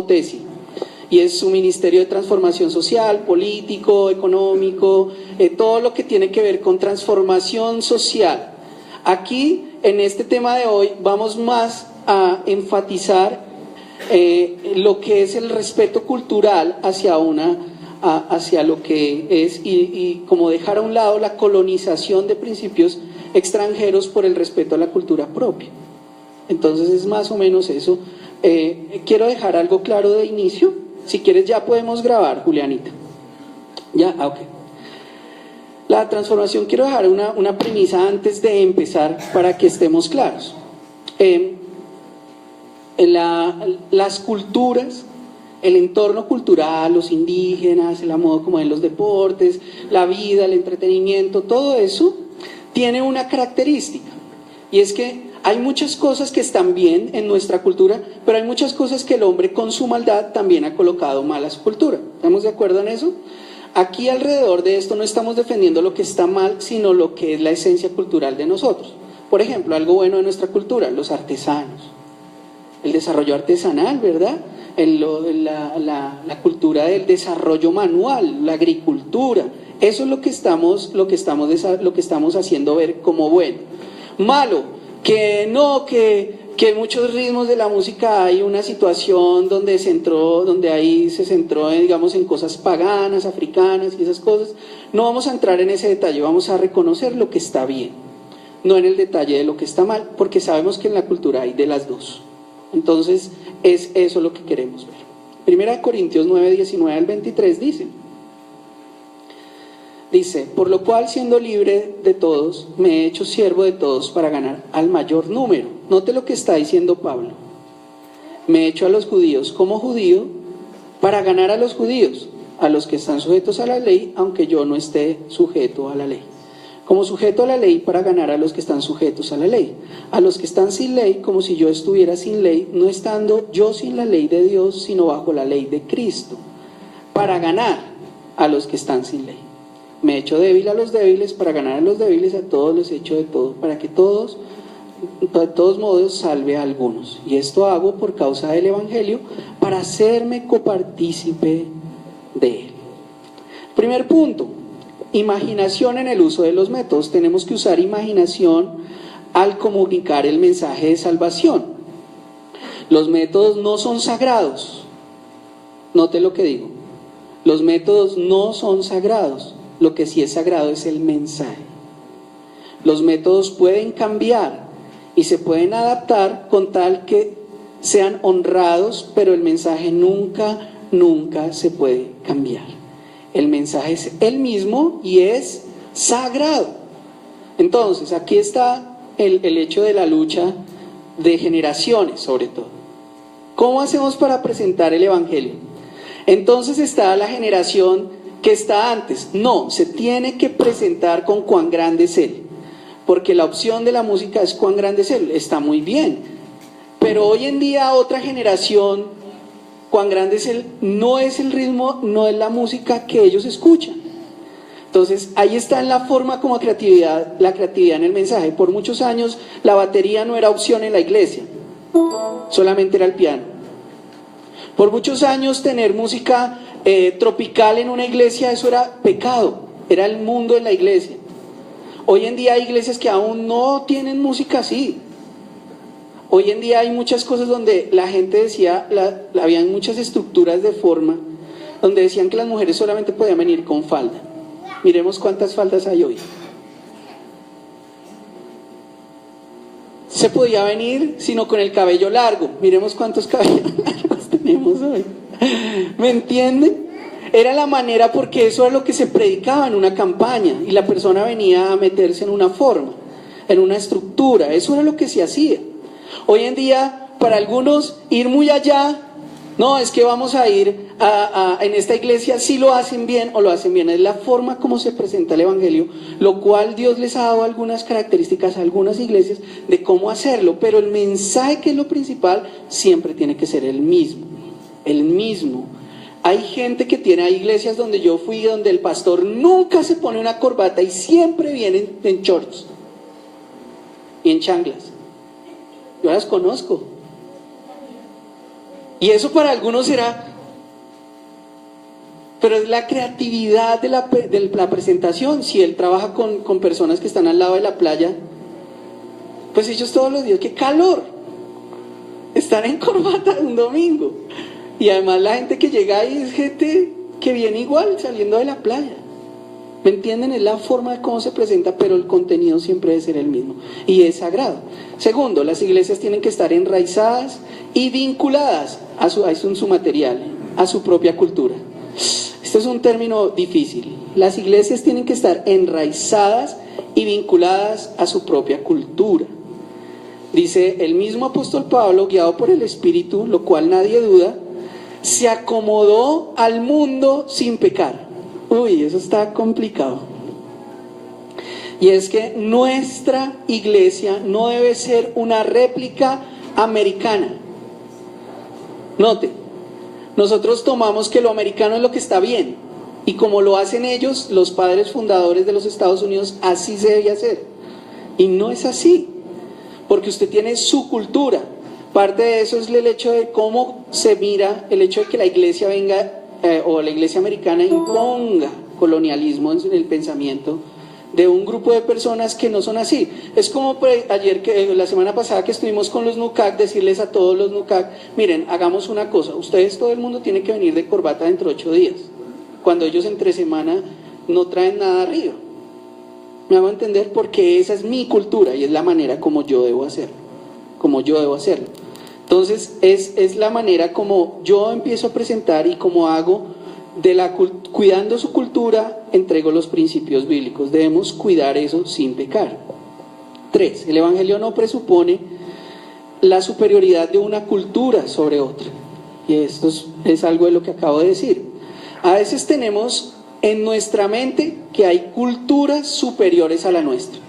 TESI, y es su Ministerio de Transformación Social, Político, Económico, todo lo que tiene que ver con transformación social. Aquí, en este tema de hoy, vamos más a enfatizar lo que es el respeto cultural hacia lo que es y como dejar a un lado la colonización de principios extranjeros por el respeto a la cultura propia. Entonces es más o menos eso. Quiero dejar algo claro de inicio. Si quieres ya podemos grabar, Julianita. Ya, ok. La transformación, quiero dejar una premisa antes de empezar para que estemos claros. Las culturas, el entorno cultural, los indígenas, el modo como en los deportes, la vida, el entretenimiento, todo eso tiene una característica, y es que hay muchas cosas que están bien en nuestra cultura, pero hay muchas cosas que el hombre con su maldad también ha colocado mal a su cultura. ¿Estamos de acuerdo en eso? Aquí alrededor de esto no estamos defendiendo lo que está mal, sino lo que es la esencia cultural de nosotros. Por ejemplo, algo bueno de nuestra cultura, los artesanos, el desarrollo artesanal, ¿verdad? La cultura del desarrollo manual, la agricultura. Eso es lo que estamos haciendo ver como bueno. Malo, que muchos ritmos de la música hay una situación donde ahí se centró digamos en cosas paganas, africanas y esas cosas. No vamos a entrar en ese detalle, vamos a reconocer lo que está bien, no en el detalle de lo que está mal, porque sabemos que en la cultura hay de las dos. Entonces es eso lo que queremos ver. Primera Corintios 9, 19 al 23 dice, por lo cual, siendo libre de todos, me he hecho siervo de todos para ganar al mayor número. Note lo que está diciendo Pablo. Me he hecho a los judíos como judío para ganar a los judíos, a los que están sujetos a la ley, aunque yo no esté sujeto a la ley. Como sujeto a la ley para ganar a los que están sujetos a la ley. A los que están sin ley, como si yo estuviera sin ley, no estando yo sin la ley de Dios, sino bajo la ley de Cristo, para ganar a los que están sin ley. Me he hecho débil a los débiles, para ganar a los débiles, a todos los he hecho de todo, para que de todos modos salve a algunos. Y esto hago por causa del Evangelio, para hacerme copartícipe de él. Primer punto, imaginación en el uso de los métodos. Tenemos que usar imaginación al comunicar el mensaje de salvación. Los métodos no son sagrados. Note lo que digo. Los métodos no son sagrados. Lo que sí es sagrado es el mensaje. Los métodos pueden cambiar y se pueden adaptar con tal que sean honrados, pero el mensaje nunca se puede cambiar. El mensaje es el mismo y es sagrado. Entonces, aquí está el hecho de la lucha de generaciones, sobre todo. ¿Cómo hacemos para presentar el Evangelio? Entonces está la generación que está antes. No, se tiene que presentar con cuán grande es Él, porque la opción de la música es cuán grande es Él, está muy bien, pero hoy en día otra generación, cuán grande es Él, no es el ritmo, no es la música que ellos escuchan. Entonces ahí está en la forma como la creatividad en el mensaje. Por muchos años la batería no era opción en la iglesia, solamente era el piano. Por muchos años tener música tropical en una iglesia, eso era pecado, era el mundo en la iglesia. Hoy en día hay iglesias que aún no tienen música así. Hoy en día hay muchas cosas donde la gente decía, habían muchas estructuras de forma donde decían que las mujeres solamente podían venir con falda. Miremos cuántas faldas hay hoy. Se podía venir sino con el cabello largo. Miremos cuántos cabellos largos tenemos hoy. ¿Me entienden? Era la manera, porque eso era lo que se predicaba en una campaña y la persona venía a meterse en una forma, en una estructura. Eso era lo que se hacía. Hoy en día, para algunos, ir muy allá, no, es que vamos a ir en esta iglesia, si lo hacen bien o lo hacen bien. Es la forma como se presenta el Evangelio, lo cual Dios les ha dado algunas características a algunas iglesias de cómo hacerlo, pero el mensaje, que es lo principal, siempre tiene que ser el mismo. El mismo. Hay gente que hay iglesias donde yo fui, donde el pastor nunca se pone una corbata y siempre viene en shorts y en chanclas. Yo las conozco. Y eso para algunos será, pero es la creatividad de la presentación. Si él trabaja con personas que están al lado de la playa, pues ellos todos los días, ¡qué calor! Están en corbata un domingo. Y además la gente que llega ahí es gente que viene igual saliendo de la playa. ¿Me entienden? Es la forma de cómo se presenta, pero el contenido siempre debe ser el mismo. Y es sagrado. Segundo, las iglesias tienen que estar enraizadas y vinculadas a su material, a su propia cultura. Este es un término difícil. Las iglesias tienen que estar enraizadas y vinculadas a su propia cultura. Dice el mismo apóstol Pablo, guiado por el Espíritu, lo cual nadie duda, se acomodó al mundo sin pecar. Uy, eso está complicado. Y es que nuestra iglesia no debe ser una réplica americana. Note, nosotros tomamos que lo americano es lo que está bien. Y como lo hacen ellos, los padres fundadores de los Estados Unidos, así se debe hacer. Y no es así. Porque usted tiene su cultura. Parte de eso es el hecho de cómo se mira, el hecho de que la iglesia venga, o la iglesia americana imponga colonialismo en el pensamiento de un grupo de personas que no son así. Es como la semana pasada que estuvimos con los NUCAC, decirles a todos los NUCAC, miren, hagamos una cosa, ustedes, todo el mundo tiene que venir de corbata dentro de 8 días, cuando ellos entre semana no traen nada arriba. ¿Me hago entender? Porque esa es mi cultura y es la manera como yo debo hacerlo, Entonces es la manera como yo empiezo a presentar y como hago cuidando su cultura, entrego los principios bíblicos. Debemos cuidar eso sin pecar. 3. El evangelio no presupone la superioridad de una cultura sobre otra. Y esto es algo de lo que acabo de decir. A veces tenemos en nuestra mente que hay culturas superiores a la nuestra.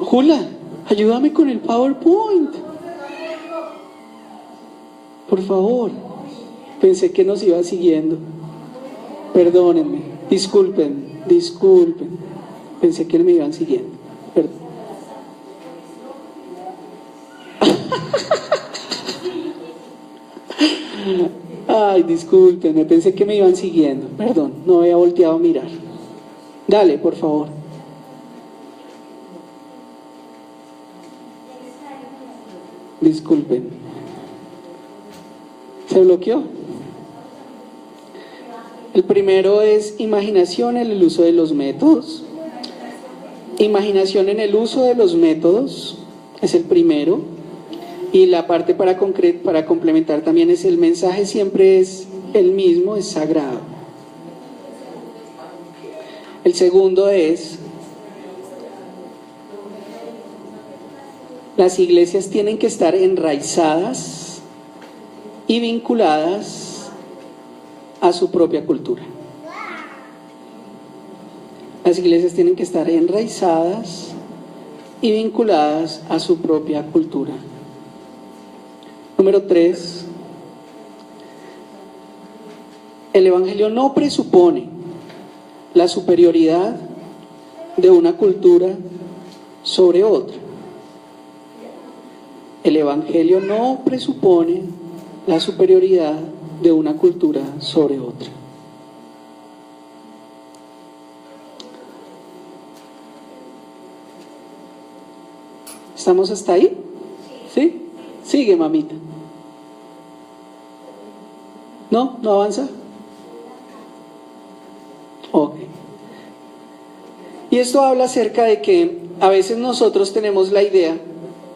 Jula, ayúdame con el PowerPoint. Por favor. Pensé que nos iba siguiendo. Perdónenme. Disculpen. Pensé que me iban siguiendo. Perdón. Ay, discúlpenme. Pensé que me iban siguiendo. Perdón, no había volteado a mirar. Dale, por favor. Disculpen. ¿Se bloqueó? El primero es imaginación en el uso de los métodos. Imaginación en el uso de los métodos es el primero. Y la parte para complementar también es el mensaje siempre es el mismo, es sagrado. El segundo es las iglesias tienen que estar enraizadas y vinculadas a su propia cultura. Las iglesias tienen que estar enraizadas y vinculadas a su propia cultura. Número 3. El evangelio no presupone la superioridad de una cultura sobre otra. El evangelio no presupone la superioridad de una cultura sobre otra. ¿Estamos hasta ahí? ¿Sí? Sigue, mamita. ¿No? ¿No avanza? Ok. Y esto habla acerca de que a veces nosotros tenemos la idea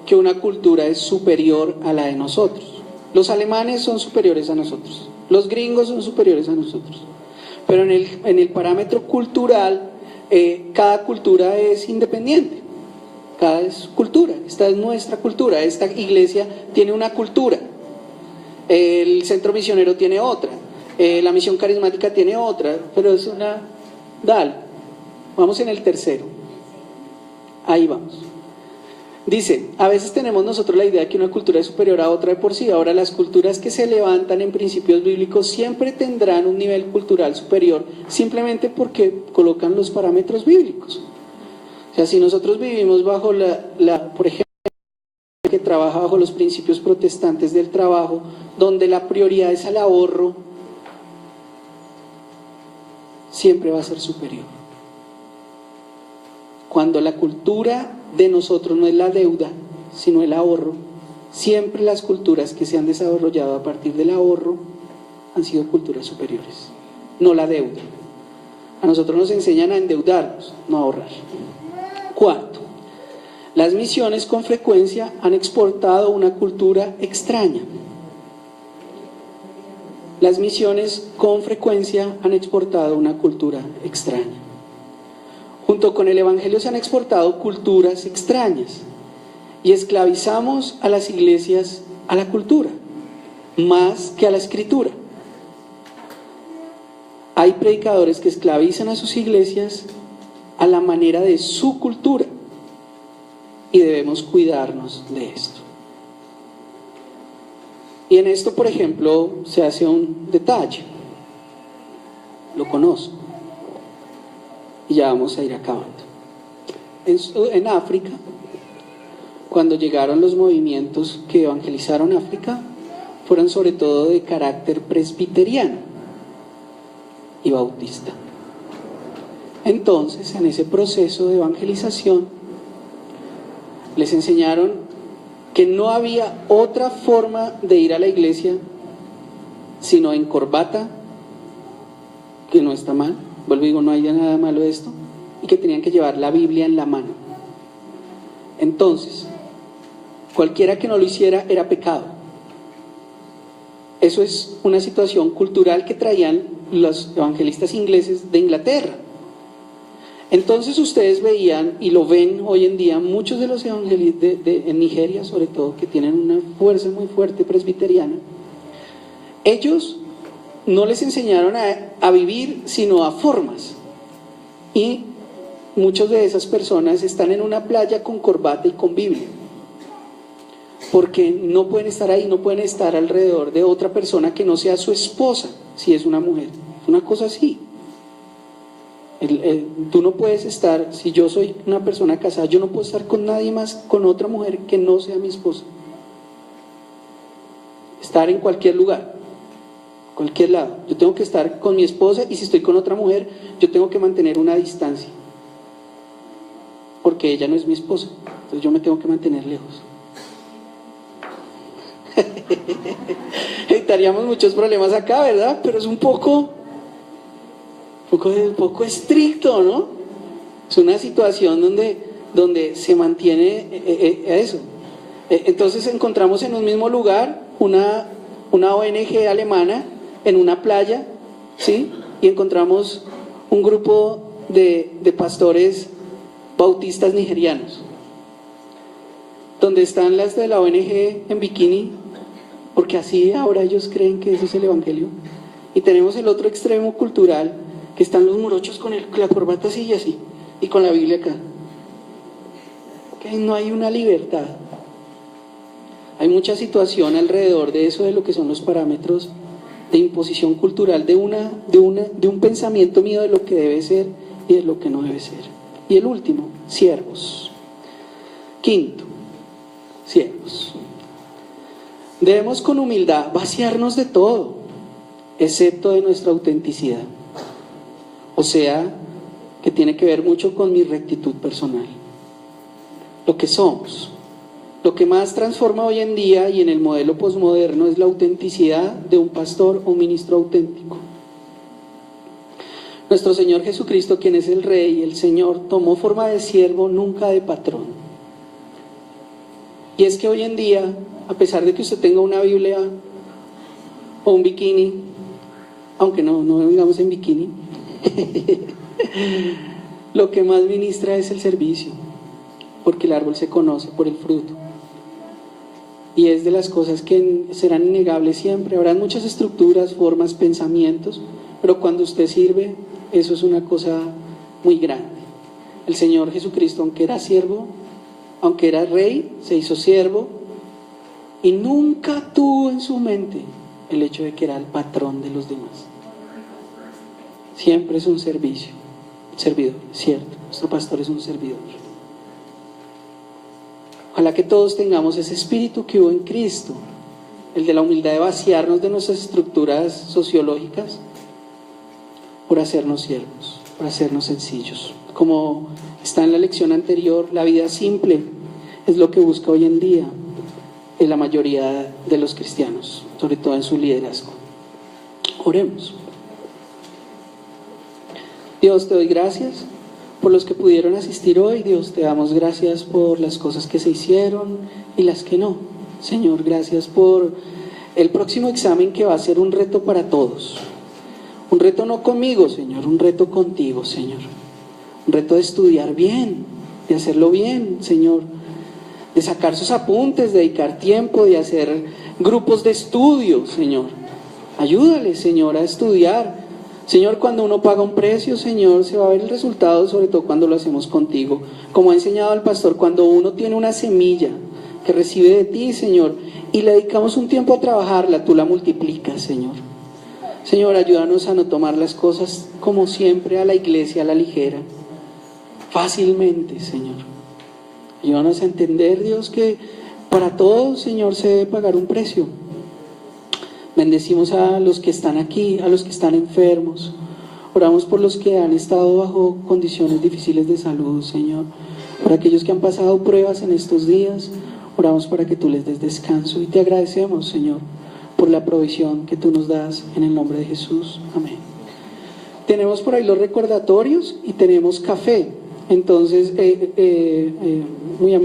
que una cultura es superior a la de nosotros. Los alemanes son superiores a nosotros, los gringos son superiores a nosotros, pero en el parámetro cultural, cada cultura es independiente, cada es cultura, esta es nuestra cultura, esta iglesia tiene una cultura, el centro misionero tiene otra, la misión carismática tiene otra, pero es una... Dale, vamos en el tercero, ahí vamos. Dice, a veces tenemos nosotros la idea de que una cultura es superior a otra de por sí. Ahora, las culturas que se levantan en principios bíblicos siempre tendrán un nivel cultural superior, simplemente porque colocan los parámetros bíblicos. O sea, si nosotros vivimos bajo por ejemplo, que que trabaja bajo los principios protestantes del trabajo, donde la prioridad es al ahorro, siempre va a ser superior. Cuando la cultura de nosotros no es la deuda, sino el ahorro, siempre las culturas que se han desarrollado a partir del ahorro han sido culturas superiores, no la deuda. A nosotros nos enseñan a endeudarnos, no a ahorrar. Cuarto, las misiones con frecuencia han exportado una cultura extraña. Las misiones con frecuencia han exportado una cultura extraña. Junto con el Evangelio se han exportado culturas extrañas y esclavizamos a las iglesias a la cultura, más que a la escritura. Hay predicadores que esclavizan a sus iglesias a la manera de su cultura y debemos cuidarnos de esto. Y en esto, por ejemplo, se hace un detalle. Lo conozco. Y ya vamos a ir acabando. En África, cuando llegaron los movimientos que evangelizaron África, fueron sobre todo de carácter presbiteriano y bautista. Entonces, en ese proceso de evangelización, les enseñaron que no había otra forma de ir a la iglesia sino en corbata, que no está mal, vuelvo y digo, no hay nada malo de esto, y que tenían que llevar la Biblia en la mano. Entonces, cualquiera que no lo hiciera era pecado. Eso es una situación cultural que traían los evangelistas ingleses de Inglaterra. Entonces ustedes veían, y lo ven hoy en día, muchos de los evangelistas en Nigeria sobre todo, que tienen una fuerza muy fuerte presbiteriana, ellos no les enseñaron a vivir sino a formas, y muchas de esas personas están en una playa con corbata y con Biblia, porque no pueden estar ahí, no pueden estar alrededor de otra persona que no sea su esposa, si es una mujer, una cosa así. Tú no puedes estar, si yo soy una persona casada, yo no puedo estar con nadie más, con otra mujer que no sea mi esposa. Estar en cualquier lugar, cualquier lado, yo tengo que estar con mi esposa, y si estoy con otra mujer, yo tengo que mantener una distancia, porque ella no es mi esposa, entonces yo me tengo que mantener lejos. Evitaríamos muchos problemas acá, ¿verdad? Pero es un poco estricto, ¿no? Es una situación donde se mantiene eso. Entonces encontramos en un mismo lugar una ONG alemana en una playa, ¿sí? Y encontramos un grupo de pastores bautistas nigerianos, donde están las de la ONG en bikini, porque así ahora ellos creen que eso es el evangelio. Y tenemos el otro extremo cultural, que están los morochos con la corbata así y así, y con la Biblia acá. Que no hay una libertad. Hay mucha situación alrededor de eso, de lo que son los parámetros de imposición cultural, de un pensamiento mío de lo que debe ser y de lo que no debe ser. Y el último, siervos. Quinto, siervos. Debemos con humildad vaciarnos de todo, excepto de nuestra autenticidad. O sea, que tiene que ver mucho con mi rectitud personal. Lo que somos. Lo que más transforma hoy en día y en el modelo posmoderno es la autenticidad de un pastor o ministro auténtico. Nuestro Señor Jesucristo, quien es el Rey, el Señor, tomó forma de siervo, nunca de patrón. Y es que hoy en día, a pesar de que usted tenga una Biblia o un bikini, aunque no vengamos en bikini, lo que más ministra es el servicio, porque el árbol se conoce por el fruto, y es de las cosas que serán innegables siempre. Habrán muchas estructuras, formas, pensamientos, pero cuando usted sirve, eso es una cosa muy grande. El Señor Jesucristo, aunque era siervo, aunque era rey, se hizo siervo, y nunca tuvo en su mente el hecho de que era el patrón de los demás. Siempre es un servidor, cierto, nuestro pastor es un servidor. Ojalá que todos tengamos ese espíritu que hubo en Cristo, el de la humildad de vaciarnos de nuestras estructuras sociológicas por hacernos siervos, por hacernos sencillos. Como está en la lección anterior, la vida simple es lo que busca hoy en día en la mayoría de los cristianos, sobre todo en su liderazgo. Oremos. Dios, te doy gracias por los que pudieron asistir hoy. Dios, te damos gracias por las cosas que se hicieron y las que no. Señor, gracias por el próximo examen que va a ser un reto para todos. Un reto no conmigo, Señor, un reto contigo, Señor. Un reto de estudiar bien, de hacerlo bien, Señor. De sacar sus apuntes, de dedicar tiempo, de hacer grupos de estudio, Señor. Ayúdale, Señor, a estudiar. Señor, cuando uno paga un precio, Señor, se va a ver el resultado, sobre todo cuando lo hacemos contigo. Como ha enseñado el pastor, cuando uno tiene una semilla que recibe de ti, Señor, y le dedicamos un tiempo a trabajarla, tú la multiplicas, Señor. Señor, ayúdanos a no tomar las cosas como siempre a la iglesia a la ligera, fácilmente, Señor. Ayúdanos a entender, Dios, que para todos, Señor, se debe pagar un precio. Bendecimos a los que están aquí, a los que están enfermos. Oramos por los que han estado bajo condiciones difíciles de salud, Señor. Por aquellos que han pasado pruebas en estos días, oramos para que tú les des descanso. Y te agradecemos, Señor, por la provisión que tú nos das en el nombre de Jesús. Amén. Tenemos por ahí los recordatorios y tenemos café. Entonces, muy amable.